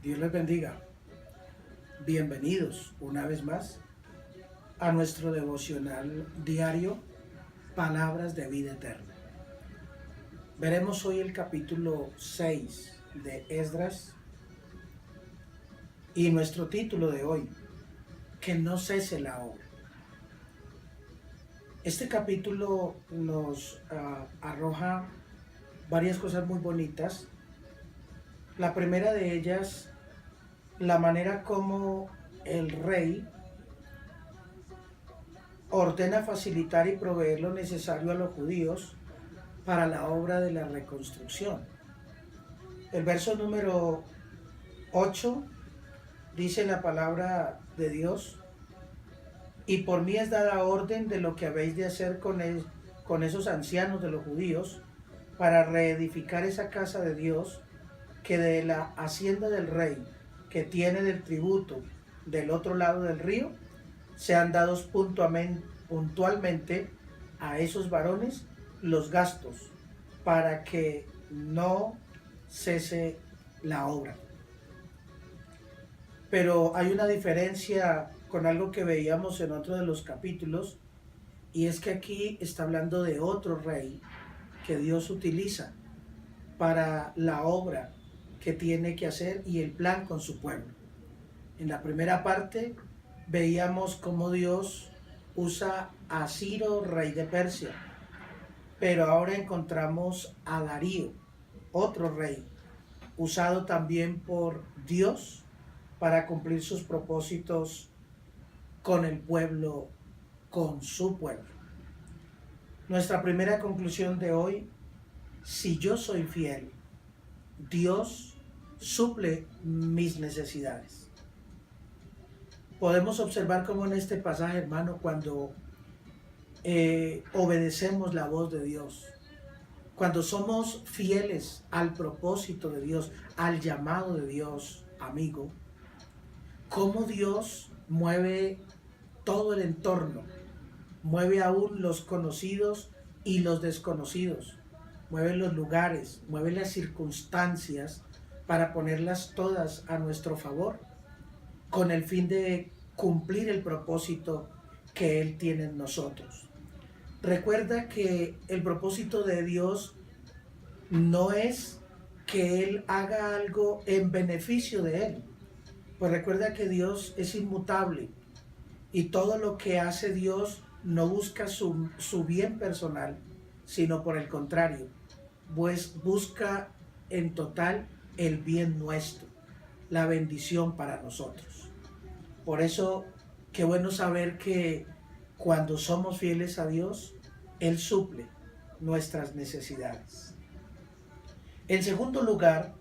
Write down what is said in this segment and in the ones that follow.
Dios les bendiga. Bienvenidos una vez más a nuestro devocional diario, Palabras de Vida Eterna. Veremos hoy el capítulo 6 de Esdras y nuestro título de hoy, que no cese la obra. Este capítulo nos arroja varias cosas muy bonitas. La primera de ellas, la manera como el rey ordena facilitar y proveer lo necesario a los judíos para la obra de la reconstrucción. El verso número 8 dice la palabra de Dios: y por mí es dada orden de lo que habéis de hacer con esos ancianos de los judíos para reedificar esa casa de Dios, que de la hacienda del rey, que tiene del tributo del otro lado del río, sean dados puntualmente a esos varones los gastos, para que no cese la obra. Pero hay una diferencia con algo que veíamos en otro de los capítulos, y es que aquí está hablando de otro rey que Dios utiliza para la obra que tiene que hacer y el plan con su pueblo. En la primera parte veíamos cómo Dios usa a Ciro, rey de Persia, pero ahora encontramos a Darío, otro rey, usado también por Dios para cumplir sus propósitos con el pueblo, con su pueblo. Nuestra primera conclusión de hoy: si yo soy fiel, Dios suple mis necesidades. Podemos observar cómo en este pasaje, hermano, cuando obedecemos la voz de Dios, cuando somos fieles al propósito de Dios, al llamado de Dios, amigo, cómo Dios mueve todo el entorno, mueve aún los conocidos y los desconocidos, mueve los lugares, mueve las circunstancias para ponerlas todas a nuestro favor, con el fin de cumplir el propósito que Él tiene en nosotros. Recuerda que el propósito de Dios no es que Él haga algo en beneficio de Él. Pues recuerda que Dios es inmutable y todo lo que hace Dios no busca su bien personal, sino por el contrario, pues busca en total el bien nuestro, la bendición para nosotros. Por eso, qué bueno saber que cuando somos fieles a Dios, Él suple nuestras necesidades. En segundo lugar,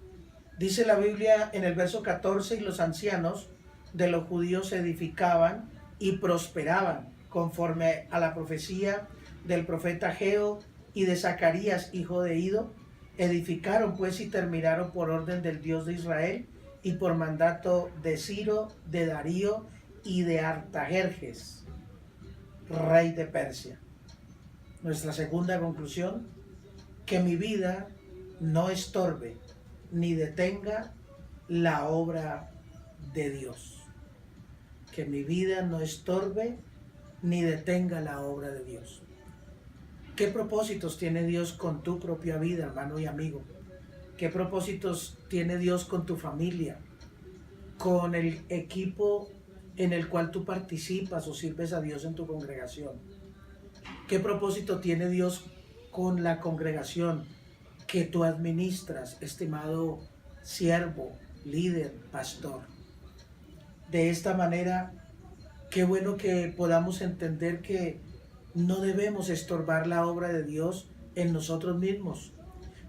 dice la Biblia en el verso 14: y los ancianos de los judíos se edificaban y prosperaban conforme a la profecía del profeta Ageo y de Zacarías, hijo de Ido. Edificaron pues y terminaron por orden del Dios de Israel y por mandato de Ciro, de Darío y de Artajerjes, rey de Persia. Nuestra segunda conclusión: que mi vida no estorbe ni detenga la obra de Dios. Que mi vida no estorbe ni detenga la obra de Dios. ¿Qué propósitos tiene Dios con tu propia vida, hermano y amigo? ¿Qué propósitos tiene Dios con tu familia? Con el equipo en el cual tú participas o sirves a Dios en tu congregación. ¿Qué propósito tiene Dios con la congregación que tú administras, estimado siervo, líder, pastor? De esta manera, qué bueno que podamos entender que no debemos estorbar la obra de Dios en nosotros mismos.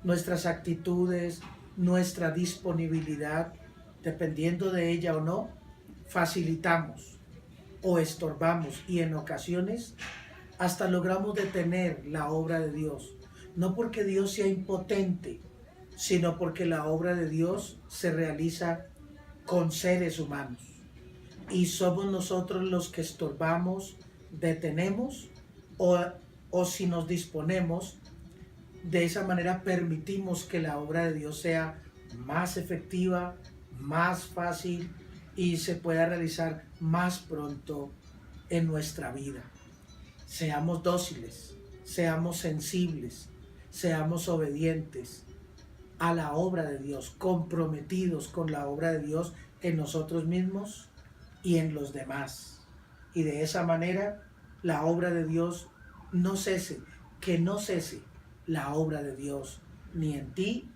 Nuestras actitudes, nuestra disponibilidad, dependiendo de ella o no, facilitamos o estorbamos, y en ocasiones hasta logramos detener la obra de Dios. No porque Dios sea impotente, sino porque la obra de Dios se realiza con seres humanos. Y somos nosotros los que estorbamos, detenemos, o si nos disponemos, de esa manera permitimos que la obra de Dios sea más efectiva, más fácil y se pueda realizar más pronto en nuestra vida. Seamos dóciles, seamos sensibles, seamos obedientes a la obra de Dios, comprometidos con la obra de Dios en nosotros mismos y en los demás. Y de esa manera la obra de Dios no cese, que no cese la obra de Dios, ni en ti,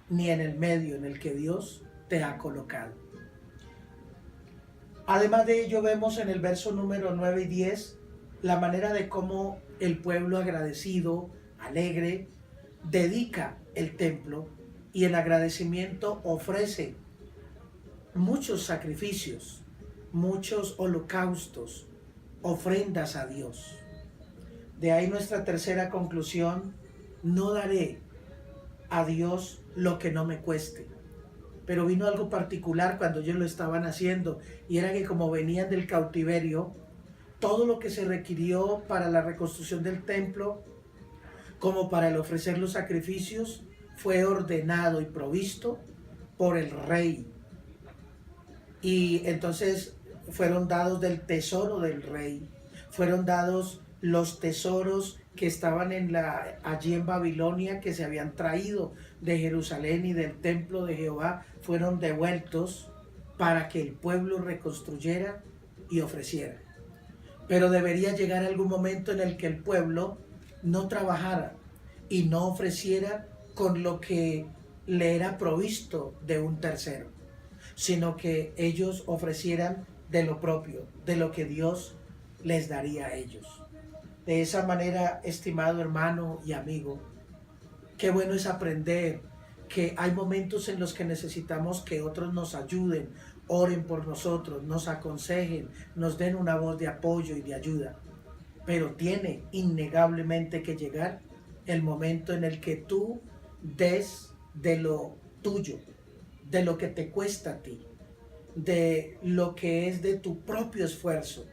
ni en el medio en el que Dios te ha colocado. Además de ello, vemos en el verso número 9 y 10 la manera de cómo el pueblo agradecido, alegre, dedica el templo y en agradecimiento ofrece muchos sacrificios, muchos holocaustos, ofrendas a Dios. De ahí nuestra tercera conclusión: no daré a Dios lo que no me cueste. Pero vino algo particular cuando ellos lo estaban haciendo, y era que como venían del cautiverio, todo lo que se requirió para la reconstrucción del templo, como para el ofrecer los sacrificios, fue ordenado y provisto por el rey. Y entonces fueron dados del tesoro del rey, fueron dados los tesoros que estaban allí en Babilonia, que se habían traído de Jerusalén y del templo de Jehová, fueron devueltos para que el pueblo reconstruyera y ofreciera. Pero debería llegar algún momento en el que el pueblo no trabajara y no ofreciera con lo que le era provisto de un tercero, sino que ellos ofrecieran de lo propio, de lo que Dios les daría a ellos. De esa manera, estimado hermano y amigo, qué bueno es aprender que hay momentos en los que necesitamos que otros nos ayuden, oren por nosotros, nos aconsejen, nos den una voz de apoyo y de ayuda. Pero tiene innegablemente que llegar el momento en el que tú des de lo tuyo, de lo que te cuesta a ti, de lo que es de tu propio esfuerzo.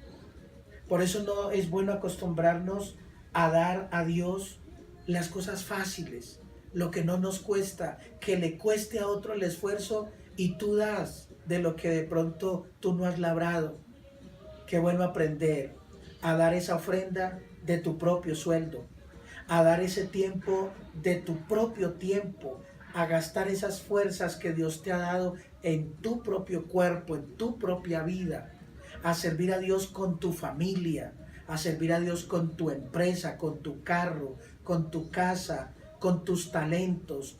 Por eso no es bueno acostumbrarnos a dar a Dios las cosas fáciles, lo que no nos cuesta, que le cueste a otro el esfuerzo y tú das de lo que de pronto tú no has labrado. Qué bueno aprender a dar esa ofrenda de tu propio sueldo, a dar ese tiempo de tu propio tiempo, a gastar esas fuerzas que Dios te ha dado en tu propio cuerpo, en tu propia vida, a servir a Dios con tu familia, a servir a Dios con tu empresa, con tu carro, con tu casa, con tus talentos,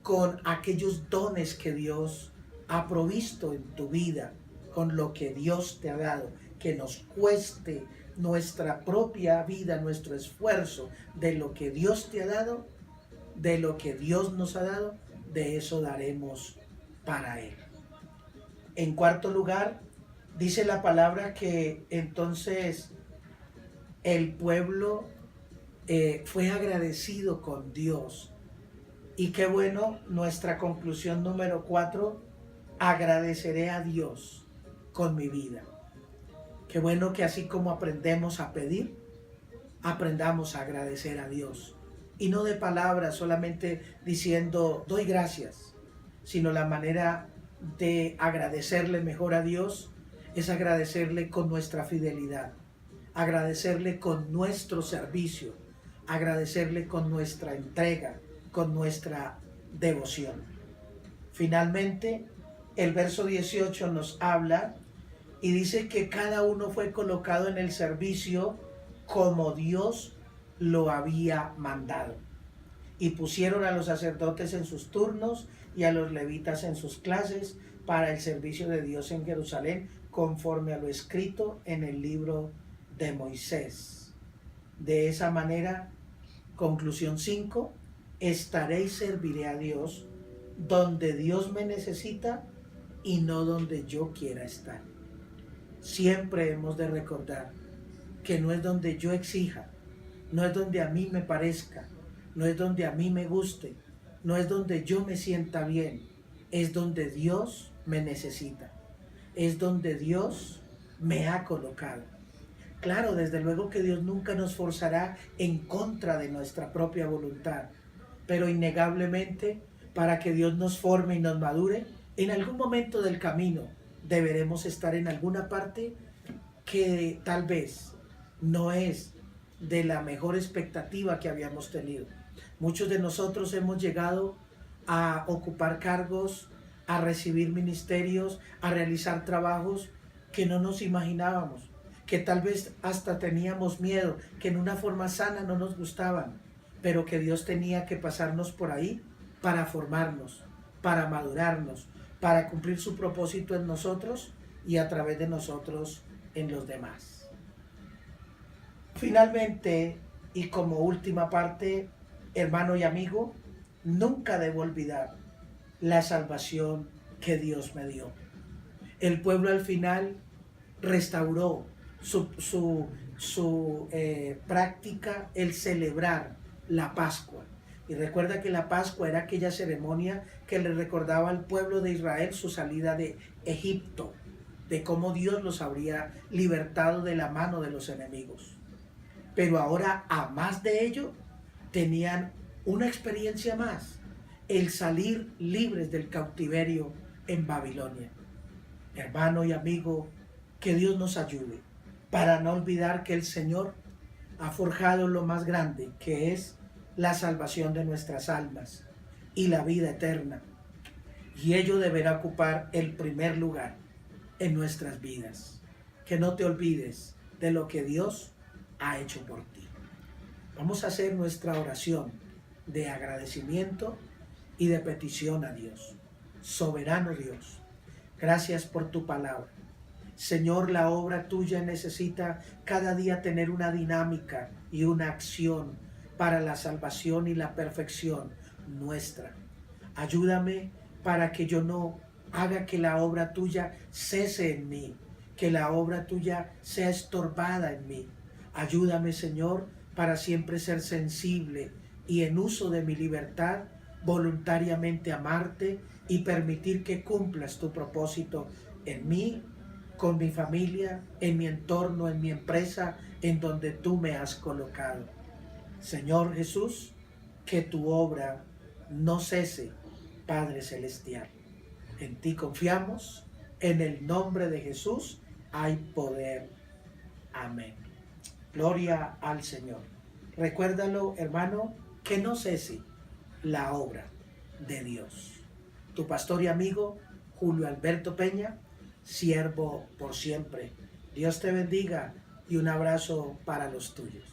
con aquellos dones que Dios ha provisto en tu vida, con lo que Dios te ha dado, que nos cueste nuestra propia vida, nuestro esfuerzo, de lo que Dios te ha dado, de lo que Dios nos ha dado, de eso daremos para Él. En cuarto lugar, dice la palabra que entonces el pueblo fue agradecido con Dios. Y qué bueno, nuestra conclusión número 4, agradeceré a Dios con mi vida. Qué bueno que así como aprendemos a pedir, aprendamos a agradecer a Dios. Y no de palabras, solamente diciendo doy gracias, sino la manera de agradecerle mejor a Dios es agradecerle con nuestra fidelidad, agradecerle con nuestro servicio, agradecerle con nuestra entrega, con nuestra devoción. Finalmente, el verso 18 nos habla y dice que cada uno fue colocado en el servicio como Dios lo había mandado. Y pusieron a los sacerdotes en sus turnos y a los levitas en sus clases para el servicio de Dios en Jerusalén, conforme a lo escrito en el libro de Moisés. De esa manera, conclusión 5, estaré y serviré a Dios donde Dios me necesita y no donde yo quiera estar. Siempre hemos de recordar que no es donde yo exija, no es donde a mí me parezca, no es donde a mí me guste, no es donde yo me sienta bien, es donde Dios me necesita, es donde Dios me ha colocado. Claro, desde luego que Dios nunca nos forzará en contra de nuestra propia voluntad, pero innegablemente para que Dios nos forme y nos madure, En algún momento del camino deberemos estar en alguna parte que tal vez no es de la mejor expectativa que habíamos tenido. Muchos de nosotros hemos llegado a ocupar cargos, a recibir ministerios, a realizar trabajos que no nos imaginábamos, que tal vez hasta teníamos miedo, que en una forma sana no nos gustaban, pero que Dios tenía que pasarnos por ahí para formarnos, para madurarnos, para cumplir su propósito en nosotros y a través de nosotros en los demás. Finalmente, y como última parte, hermano y amigo, nunca debo olvidar la salvación que Dios me dio. El pueblo al final restauró su práctica, el celebrar la Pascua. Y recuerda que la Pascua era aquella ceremonia que le recordaba al pueblo de Israel su salida de Egipto, de cómo Dios los habría libertado de la mano de los enemigos. Pero ahora, a más de ello, tenían una experiencia más, el salir libres del cautiverio en Babilonia. Hermano y amigo, que Dios nos ayude para no olvidar que el Señor ha forjado lo más grande, que es la salvación de nuestras almas y la vida eterna. Y ello deberá ocupar el primer lugar en nuestras vidas. Que no te olvides de lo que Dios ha hecho por ti. Vamos a hacer nuestra oración de agradecimiento y de petición a Dios. Soberano Dios, gracias por tu palabra. Señor, la obra tuya necesita cada día tener una dinámica y una acción para la salvación y la perfección nuestra. Ayúdame para que yo no haga que la obra tuya cese en mí, que la obra tuya sea estorbada en mí. Ayúdame, Señor, para siempre ser sensible y en uso de mi libertad, voluntariamente amarte y permitir que cumplas tu propósito en mí, con mi familia, en mi entorno, en mi empresa, en donde tú me has colocado. Señor Jesús, que tu obra no cese, Padre Celestial. En ti confiamos, en el nombre de Jesús hay poder. Amén. Gloria al Señor. Recuérdalo, hermano, que no cese la obra de Dios. Tu pastor y amigo, Julio Alberto Peña, siervo por siempre. Dios te bendiga y un abrazo para los tuyos.